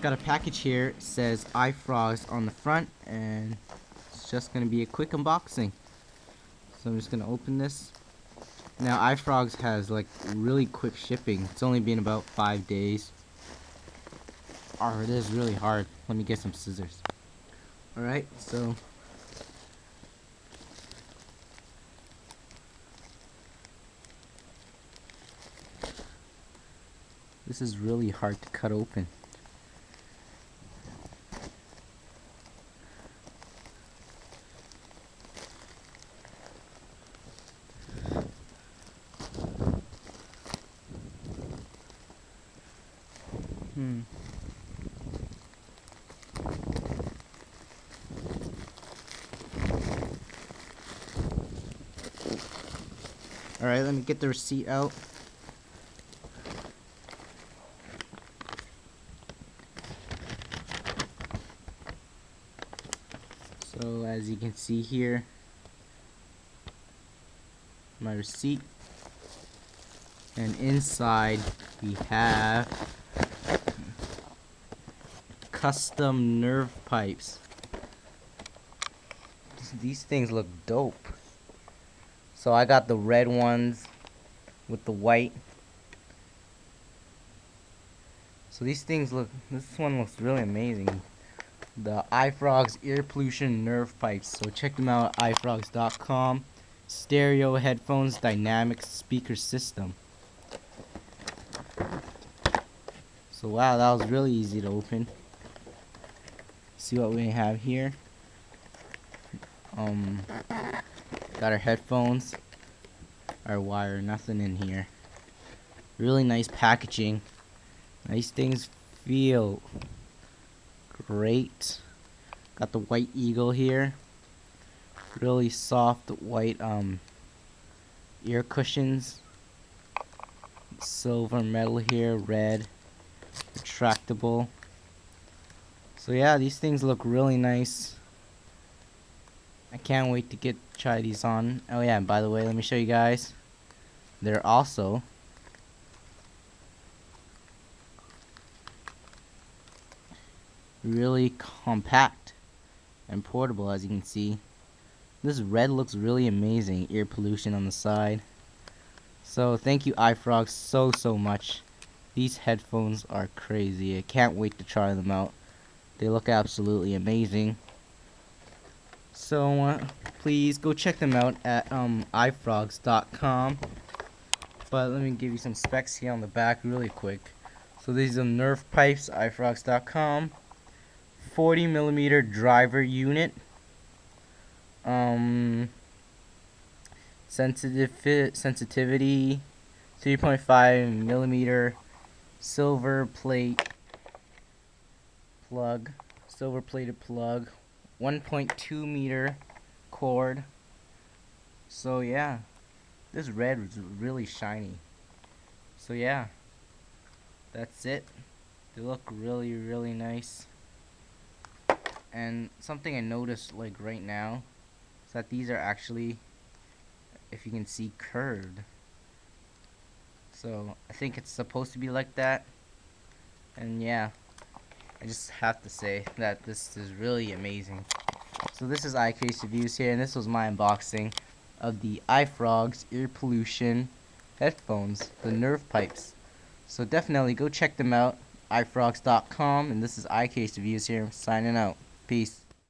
just got a package here. It says iFrogz on the front, and it's just gonna be a quick unboxing. So I'm just gonna open this. Now iFrogz has like really quick shipping. It's only been about 5 days. Oh, it is really hard. Let me get some scissors. Alright, so this is really hard to cut open. Alright, let me get the receipt out. So as you can see here, my receipt, and inside we have custom NervePipes. These things look dope. So I got the red ones with the white. So these things look, this one looks really amazing. The iFrogz EarPollution Nervepipes. So check them out at iFrogz.com. Stereo headphones, dynamic speaker system. So wow, that was really easy to open. See what we have here. Got our headphones, our wire, nothing in here. Really nice packaging. These things feel great. Got the white eagle here. Really soft white ear cushions. Silver metal here, red, retractable. So yeah, these things look really nice. I can't wait to try these on. Oh yeah, and by the way, let me show you guys. They're also really compact and portable, as you can see. This red looks really amazing. Ear pollution on the side. So thank you iFrogz so much. These headphones are crazy. I can't wait to try them out. They look absolutely amazing. So please go check them out at iFrogz.com. But let me give you some specs here on the back really quick. So these are NervePipes, iFrogz.com. 40mm driver unit. Sensitivity 3.5mm silver plated plug, 1.2 meter cord. So yeah, this red is really shiny. So yeah, that's it. They look really nice. And something I noticed like right now is that these are actually, if you can see, curved. So I think it's supposed to be like that. And yeah, I just have to say that this is really amazing. So this is iCase Reviews here, and this was my unboxing of the iFrogz EarPollution headphones, the NervePipes. So definitely go check them out, iFrogz.com, and this is iCase Reviews here, signing out. Peace.